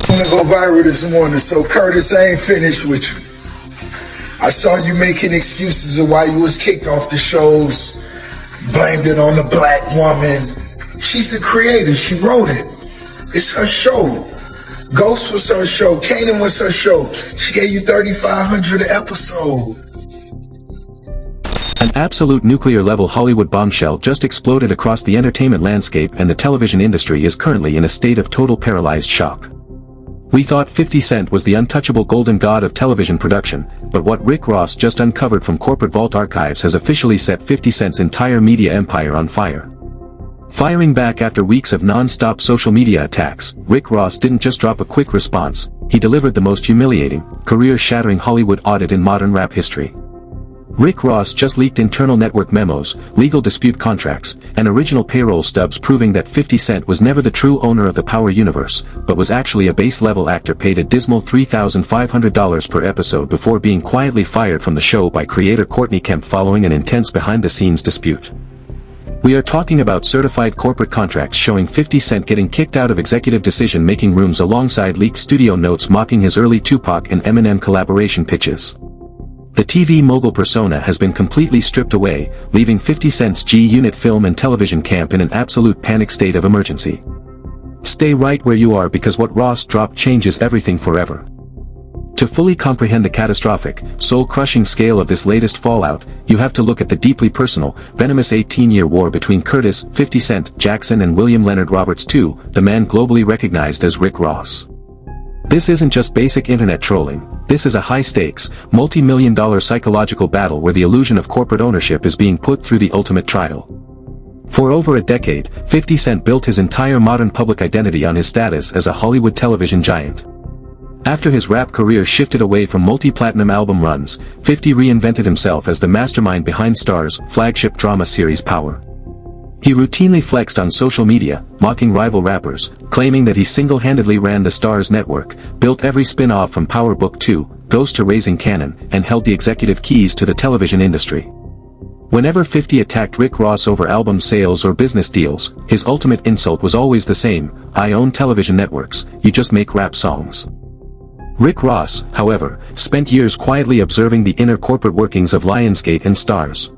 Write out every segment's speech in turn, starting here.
I'm gonna go viral this morning, so Curtis, I ain't finished with you. I saw you making excuses of why you was kicked off the shows, blamed it on the black woman. She's the creator, she wrote it. It's her show. Ghost was her show, Kanan was her show. She gave you $3,500 an episode. An absolute nuclear-level Hollywood bombshell just exploded across the entertainment landscape, and the television industry is currently in a state of total paralyzed shock. We thought 50 Cent was the untouchable golden god of television production, but what Rick Ross just uncovered from corporate vault archives has officially set 50 Cent's entire media empire on fire. Firing back after weeks of non-stop social media attacks, Rick Ross didn't just drop a quick response, he delivered the most humiliating, career-shattering Hollywood audit in modern rap history. Rick Ross just leaked internal network memos, legal dispute contracts, and original payroll stubs proving that 50 Cent was never the true owner of the Power universe, but was actually a base-level actor paid a dismal $3,500 per episode before being quietly fired from the show by creator Courtney Kemp following an intense behind-the-scenes dispute. We are talking about certified corporate contracts showing 50 Cent getting kicked out of executive decision-making rooms alongside leaked studio notes mocking his early Tupac and Eminem collaboration pitches. The TV mogul persona has been completely stripped away, leaving 50 Cent's G-Unit film and television camp in an absolute panic state of emergency. Stay right where you are, because what Ross dropped changes everything forever. To fully comprehend the catastrophic, soul-crushing scale of this latest fallout, you have to look at the deeply personal, venomous 18-year war between Curtis, 50 Cent, Jackson and William Leonard Roberts II, the man globally recognized as Rick Ross. This isn't just basic internet trolling, this is a high-stakes, multi-million-dollar psychological battle where the illusion of corporate ownership is being put through the ultimate trial. For over a decade, 50 Cent built his entire modern public identity on his status as a Hollywood television giant. After his rap career shifted away from multi-platinum album runs, 50 reinvented himself as the mastermind behind Star's flagship drama series Power. He routinely flexed on social media, mocking rival rappers, claiming that he single-handedly ran the Star's network, built every spin-off from Power Book 2, Ghost to Raising Kanan, and held the executive keys to the television industry. Whenever 50 attacked Rick Ross over album sales or business deals, his ultimate insult was always the same: I own television networks, you just make rap songs. Rick Ross, however, spent years quietly observing the inner corporate workings of Lionsgate and Starz.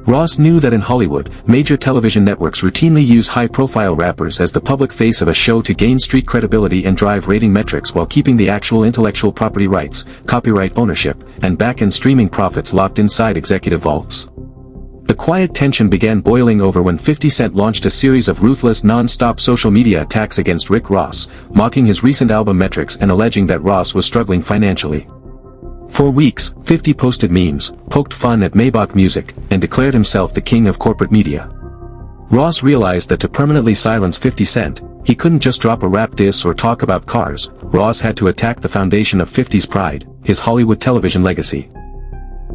Ross knew that in Hollywood, major television networks routinely use high-profile rappers as the public face of a show to gain street credibility and drive rating metrics while keeping the actual intellectual property rights, copyright ownership, and back-end streaming profits locked inside executive vaults. The quiet tension began boiling over when 50 Cent launched a series of ruthless non-stop social media attacks against Rick Ross, mocking his recent album metrics and alleging that Ross was struggling financially. For weeks, 50 posted memes, poked fun at Maybach Music, and declared himself the king of corporate media. Ross realized that to permanently silence 50 Cent, he couldn't just drop a rap diss or talk about cars. Ross had to attack the foundation of 50's pride, his Hollywood television legacy.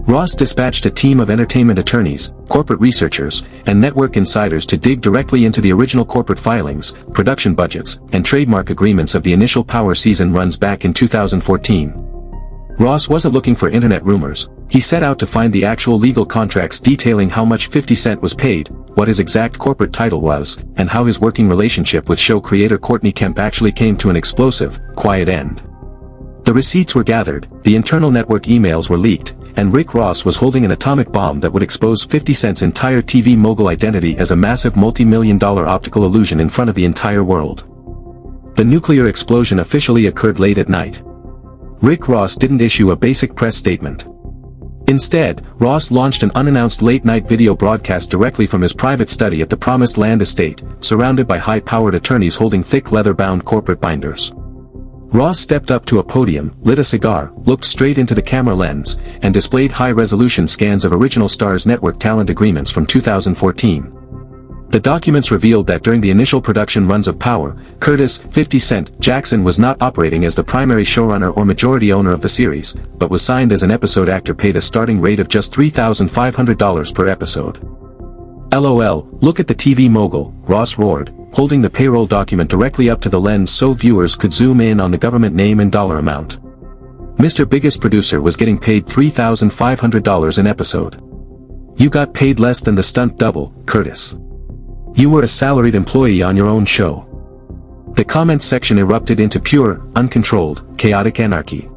Ross dispatched a team of entertainment attorneys, corporate researchers, and network insiders to dig directly into the original corporate filings, production budgets, and trademark agreements of the initial Power season runs back in 2014. Ross wasn't looking for internet rumors, he set out to find the actual legal contracts detailing how much 50 Cent was paid, what his exact corporate title was, and how his working relationship with show creator Courtney Kemp actually came to an explosive, quiet end. The receipts were gathered, the internal network emails were leaked, and Rick Ross was holding an atomic bomb that would expose 50 Cent's entire TV mogul identity as a massive multi-million-dollar optical illusion in front of the entire world. The nuclear explosion officially occurred late at night. Rick Ross didn't issue a basic press statement. Instead, Ross launched an unannounced late-night video broadcast directly from his private study at the Promised Land estate, surrounded by high-powered attorneys holding thick leather-bound corporate binders. Ross stepped up to a podium, lit a cigar, looked straight into the camera lens, and displayed high-resolution scans of original Starz network talent agreements from 2014. The documents revealed that during the initial production runs of Power, Curtis, 50 Cent, Jackson was not operating as the primary showrunner or majority owner of the series, but was signed as an episode actor paid a starting rate of just $3,500 per episode. LOL, look at the TV mogul, Ross roared, holding the payroll document directly up to the lens so viewers could zoom in on the government name and dollar amount. Mr. Biggest Producer was getting paid $3,500 an episode. You got paid less than the stunt double, Curtis. You were a salaried employee on your own show. The comments section erupted into pure, uncontrolled, chaotic anarchy.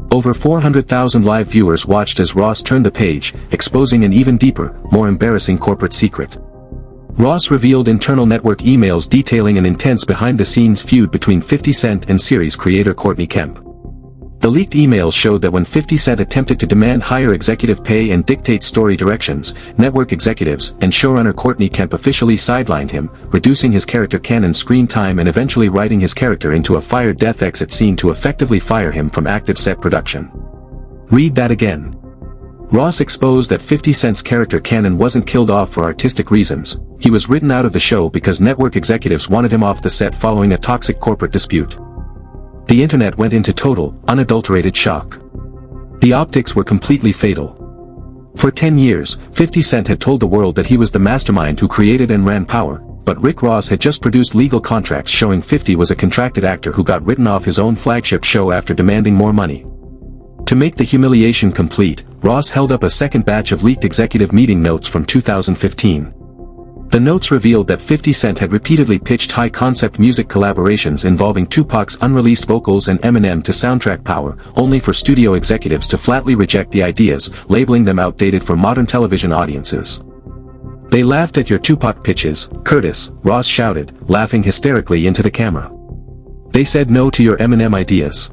Over 400,000 live viewers watched as Ross turned the page, exposing an even deeper, more embarrassing corporate secret. Ross revealed internal network emails detailing an intense behind-the-scenes feud between 50 Cent and series creator Courtney Kemp. The leaked emails showed that when 50 Cent attempted to demand higher executive pay and dictate story directions, network executives and showrunner Courtney Kemp officially sidelined him, reducing his character Cannon's screen time and eventually writing his character into a fire death exit scene to effectively fire him from active set production. Read that again. Ross exposed that 50 Cent's character Cannon wasn't killed off for artistic reasons. He was written out of the show because network executives wanted him off the set following a toxic corporate dispute. The internet went into total, unadulterated shock. The optics were completely fatal. For 10 years, 50 Cent had told the world that he was the mastermind who created and ran Power, but Rick Ross had just produced legal contracts showing 50 was a contracted actor who got written off his own flagship show after demanding more money. To make the humiliation complete, Ross held up a second batch of leaked executive meeting notes from 2015. The notes revealed that 50 Cent had repeatedly pitched high-concept music collaborations involving Tupac's unreleased vocals and Eminem to soundtrack Power, only for studio executives to flatly reject the ideas, labeling them outdated for modern television audiences. "They laughed at your Tupac pitches, Curtis," Ross shouted, laughing hysterically into the camera. "They said no to your Eminem ideas.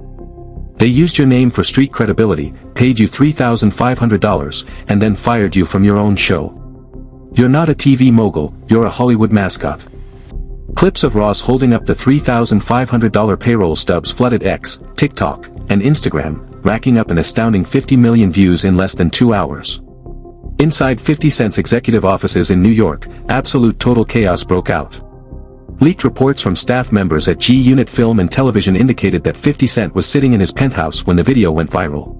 They used your name for street credibility, paid you $3,500, and then fired you from your own show. You're not a TV mogul, you're a Hollywood mascot." Clips of Ross holding up the $3,500 payroll stubs flooded X, TikTok, and Instagram, racking up an astounding 50 million views in less than 2 hours. Inside 50 Cent's executive offices in New York, absolute total chaos broke out. Leaked reports from staff members at G-Unit Film and Television indicated that 50 Cent was sitting in his penthouse when the video went viral.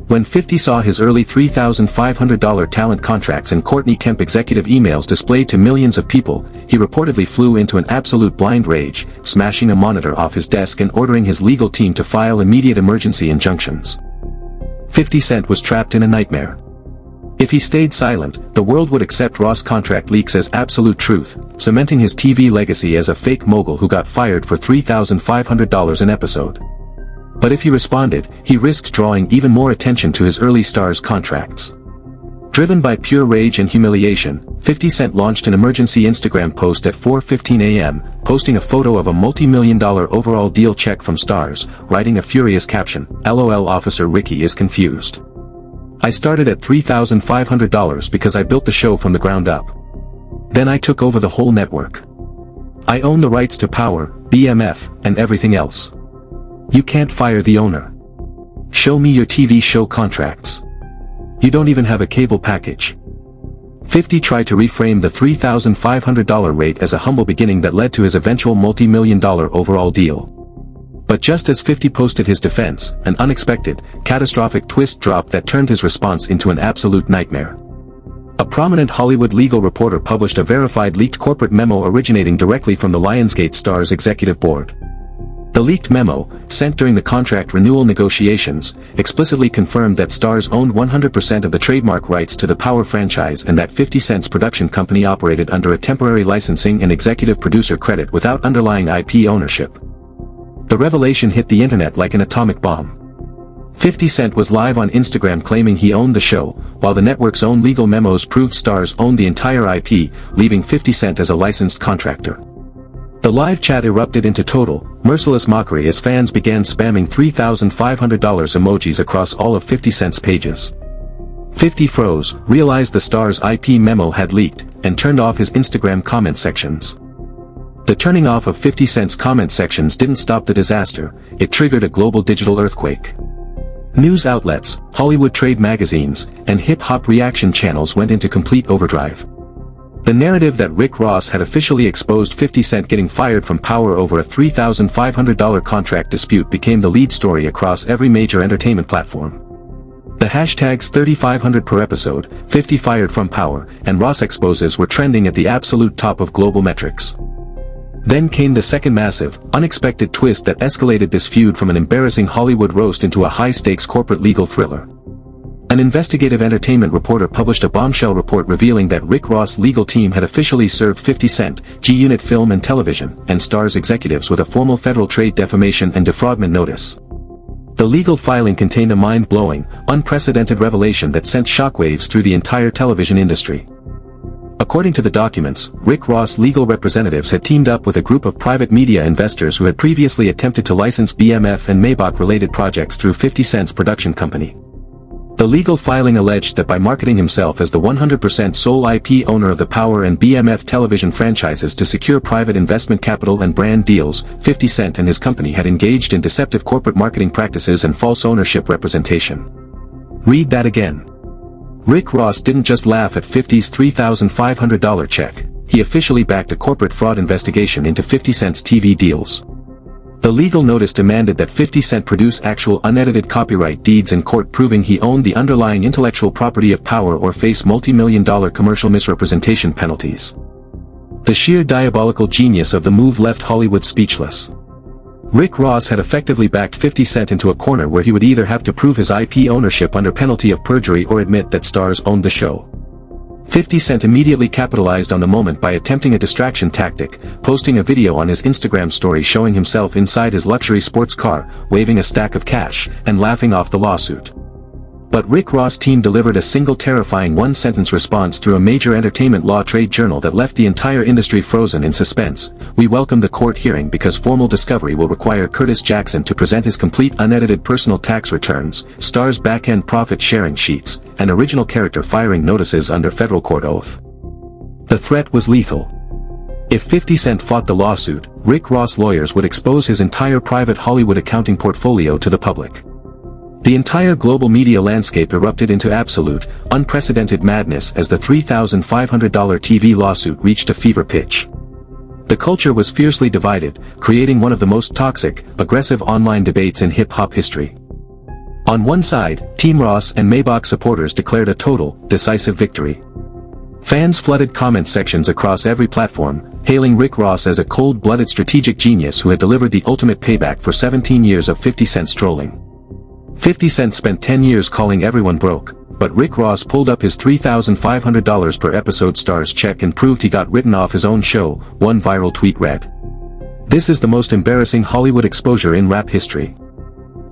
When 50 saw his early $3,500 talent contracts and Courtney Kemp executive emails displayed to millions of people, he reportedly flew into an absolute blind rage, smashing a monitor off his desk and ordering his legal team to file immediate emergency injunctions. 50 Cent was trapped in a nightmare. If he stayed silent, the world would accept Ross contract leaks as absolute truth, cementing his TV legacy as a fake mogul who got fired for $3,500 an episode. But if he responded, he risked drawing even more attention to his early stars' contracts. Driven by pure rage and humiliation, 50 Cent launched an emergency Instagram post at 4:15 a.m., posting a photo of a multi-million-dollar overall deal check from Stars, writing a furious caption, "LOL Officer Ricky is confused. I started at $3,500 because I built the show from the ground up. Then I took over the whole network. I own the rights to Power, BMF, and everything else. You can't fire the owner. Show me your TV show contracts. You don't even have a cable package." 50 tried to reframe the $3,500 rate as a humble beginning that led to his eventual multi-million-dollar overall deal. But just as 50 posted his defense, an unexpected, catastrophic twist dropped that turned his response into an absolute nightmare. A prominent Hollywood legal reporter published a verified leaked corporate memo originating directly from the Lionsgate Starz executive board. The leaked memo, sent during the contract renewal negotiations, explicitly confirmed that Starz owned 100% of the trademark rights to the Power franchise and that 50 Cent's production company operated under a temporary licensing and executive producer credit without underlying IP ownership. The revelation hit the internet like an atomic bomb. 50 Cent was live on Instagram claiming he owned the show, while the network's own legal memos proved Starz owned the entire IP, leaving 50 Cent as a licensed contractor. The live chat erupted into total, merciless mockery as fans began spamming $3,500 emojis across all of 50 Cent's pages. 50 froze, realized the Starz IP memo had leaked, and turned off his Instagram comment sections. The turning off of 50 Cent's comment sections didn't stop the disaster, it triggered a global digital earthquake. News outlets, Hollywood trade magazines, and hip-hop reaction channels went into complete overdrive. The narrative that Rick Ross had officially exposed 50 Cent getting fired from Power over a $3,500 contract dispute became the lead story across every major entertainment platform. The hashtags 3,500 per episode, 50 fired from Power, and Ross exposes were trending at the absolute top of global metrics. Then came the second massive, unexpected twist that escalated this feud from an embarrassing Hollywood roast into a high-stakes corporate legal thriller. An investigative entertainment reporter published a bombshell report revealing that Rick Ross' legal team had officially served 50 Cent, G-Unit Film and Television, and Starz executives with a formal federal trade defamation and defraudment notice. The legal filing contained a mind-blowing, unprecedented revelation that sent shockwaves through the entire television industry. According to the documents, Rick Ross' legal representatives had teamed up with a group of private media investors who had previously attempted to license BMF and Maybach-related projects through 50 Cent's production company. The legal filing alleged that by marketing himself as the 100% sole IP owner of the Power and BMF television franchises to secure private investment capital and brand deals, 50 Cent and his company had engaged in deceptive corporate marketing practices and false ownership representation. Read that again. Rick Ross didn't just laugh at 50's $3,500 check, he officially backed a corporate fraud investigation into 50 Cent's TV deals. The legal notice demanded that 50 Cent produce actual unedited copyright deeds in court proving he owned the underlying intellectual property of Power or face multi-million-dollar commercial misrepresentation penalties. The sheer diabolical genius of the move left Hollywood speechless. Rick Ross had effectively backed 50 Cent into a corner where he would either have to prove his IP ownership under penalty of perjury or admit that Starz owned the show. 50 Cent immediately capitalized on the moment by attempting a distraction tactic, posting a video on his Instagram story showing himself inside his luxury sports car, waving a stack of cash, and laughing off the lawsuit. But Rick Ross' team delivered a single terrifying one-sentence response through a major entertainment law trade journal that left the entire industry frozen in suspense. We welcome the court hearing because formal discovery will require Curtis Jackson to present his complete unedited personal tax returns, Starz back-end profit-sharing sheets, and original character firing notices under federal court oath. The threat was lethal. If 50 Cent fought the lawsuit, Rick Ross lawyers would expose his entire private Hollywood accounting portfolio to the public. The entire global media landscape erupted into absolute, unprecedented madness as the $3,500 TV lawsuit reached a fever pitch. The culture was fiercely divided, creating one of the most toxic, aggressive online debates in hip-hop history. On one side, Team Ross and Maybach supporters declared a total, decisive victory. Fans flooded comment sections across every platform, hailing Rick Ross as a cold-blooded strategic genius who had delivered the ultimate payback for 17 years of 50 Cent's trolling. 50 Cent spent 10 years calling everyone broke, but Rick Ross pulled up his $3,500 per episode Starz check and proved he got written off his own show, one viral tweet read. This is the most embarrassing Hollywood exposure in rap history.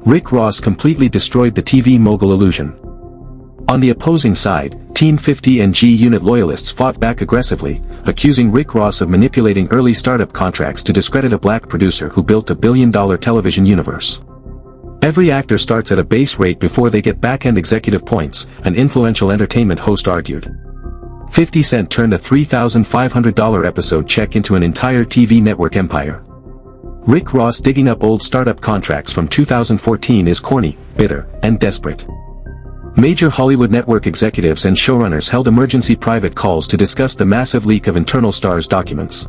Rick Ross completely destroyed the TV mogul illusion. On the opposing side, Team 50 and G-Unit loyalists fought back aggressively, accusing Rick Ross of manipulating early startup contracts to discredit a black producer who built a billion-dollar television universe. Every actor starts at a base rate before they get back-end executive points, an influential entertainment host argued. 50 Cent turned a $3,500 episode check into an entire TV network empire. Rick Ross digging up old startup contracts from 2014 is corny, bitter, and desperate. Major Hollywood network executives and showrunners held emergency private calls to discuss the massive leak of internal Starz documents.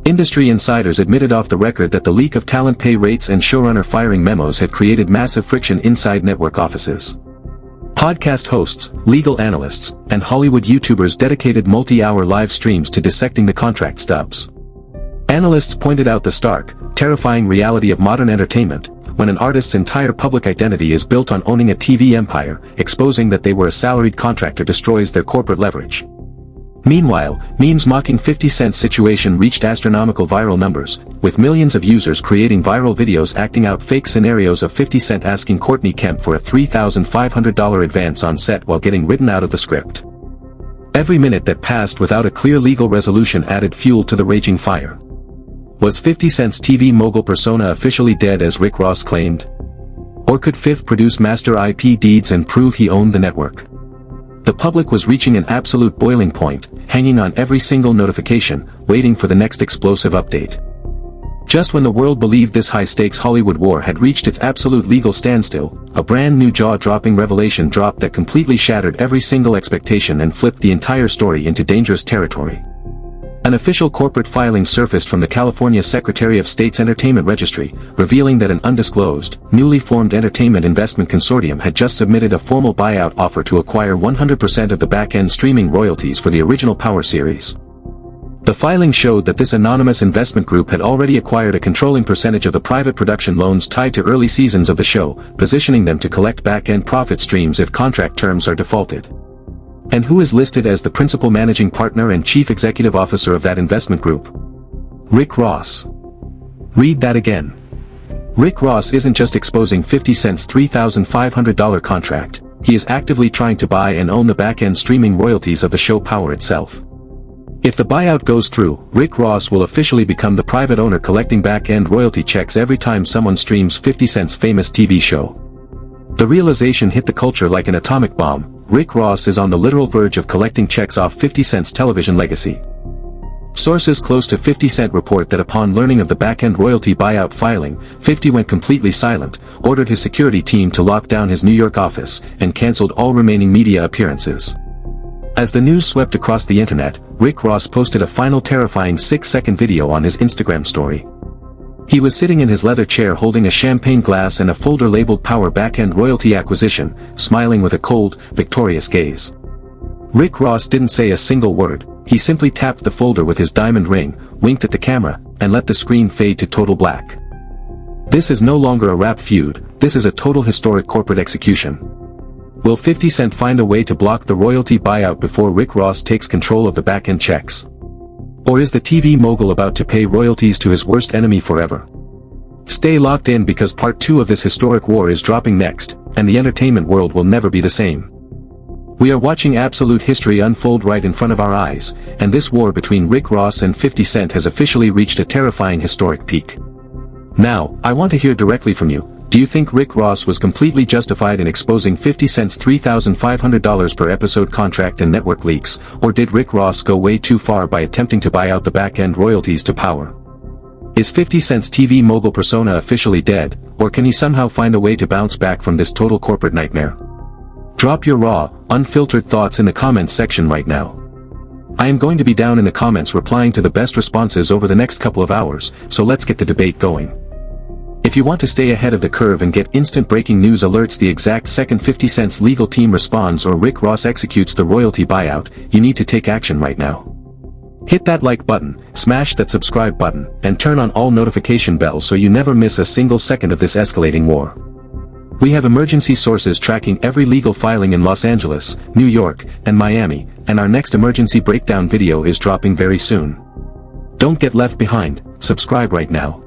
Industry insiders admitted off the record that the leak of talent pay rates and showrunner firing memos had created massive friction inside network offices. Podcast hosts, legal analysts, and Hollywood YouTubers dedicated multi-hour live streams to dissecting the contract stubs. Analysts pointed out the stark, terrifying reality of modern entertainment, when an artist's entire public identity is built on owning a TV empire, exposing that they were a salaried contractor destroys their corporate leverage. Meanwhile, memes mocking 50 Cent's situation reached astronomical viral numbers, with millions of users creating viral videos acting out fake scenarios of 50 Cent asking Courtney Kemp for a $3,500 advance on set while getting written out of the script. Every minute that passed without a clear legal resolution added fuel to the raging fire. Was 50 Cent's TV mogul persona officially dead as Rick Ross claimed? Or could Fifth produce master IP deeds and prove he owned the network? The public was reaching an absolute boiling point, hanging on every single notification, waiting for the next explosive update. Just when the world believed this high-stakes Hollywood war had reached its absolute legal standstill, a brand new jaw-dropping revelation dropped that completely shattered every single expectation and flipped the entire story into dangerous territory. An official corporate filing surfaced from the California Secretary of State's Entertainment Registry, revealing that an undisclosed, newly formed entertainment investment consortium had just submitted a formal buyout offer to acquire 100% of the back-end streaming royalties for the original Power series. The filing showed that this anonymous investment group had already acquired a controlling percentage of the private production loans tied to early seasons of the show, positioning them to collect back-end profit streams if contract terms are defaulted. And who is listed as the principal managing partner and chief executive officer of that investment group? Rick Ross. Read that again. Rick Ross isn't just exposing 50 Cent's $3,500 contract, he is actively trying to buy and own the back-end streaming royalties of the show Power itself. If the buyout goes through, Rick Ross will officially become the private owner collecting back-end royalty checks every time someone streams 50 Cent's famous TV show. The realization hit the culture like an atomic bomb. Rick Ross is on the literal verge of collecting checks off 50 Cent's television legacy. Sources close to 50 Cent report that upon learning of the back-end royalty buyout filing, 50 went completely silent, ordered his security team to lock down his New York office, and canceled all remaining media appearances. As the news swept across the internet, Rick Ross posted a final terrifying 6-second video on his Instagram story. He was sitting in his leather chair holding a champagne glass and a folder labeled Power Back-End Royalty Acquisition, smiling with a cold, victorious gaze. Rick Ross didn't say a single word, he simply tapped the folder with his diamond ring, winked at the camera, and let the screen fade to total black. This is no longer a rap feud, this is a total historic corporate execution. Will 50 Cent find a way to block the royalty buyout before Rick Ross takes control of the back-end checks? Or is the TV mogul about to pay royalties to his worst enemy forever? Stay locked in because part 2 of this historic war is dropping next, and the entertainment world will never be the same. We are watching absolute history unfold right in front of our eyes, and this war between Rick Ross and 50 Cent has officially reached a terrifying historic peak. Now, I want to hear directly from you. Do you think Rick Ross was completely justified in exposing 50 Cent's $3,500 per episode contract and network leaks, or did Rick Ross go way too far by attempting to buy out the back-end royalties to Power? Is 50 Cent's TV mogul persona officially dead, or can he somehow find a way to bounce back from this total corporate nightmare? Drop your raw, unfiltered thoughts in the comments section right now. I am going to be down in the comments replying to the best responses over the next couple of hours, so let's get the debate going. If you want to stay ahead of the curve and get instant breaking news alerts the exact second 50 Cent's legal team responds or Rick Ross executes the royalty buyout, you need to take action right now. Hit that like button, smash that subscribe button, and turn on all notification bells so you never miss a single second of this escalating war. We have emergency sources tracking every legal filing in Los Angeles, New York, and Miami, and our next emergency breakdown video is dropping very soon. Don't get left behind, subscribe right now.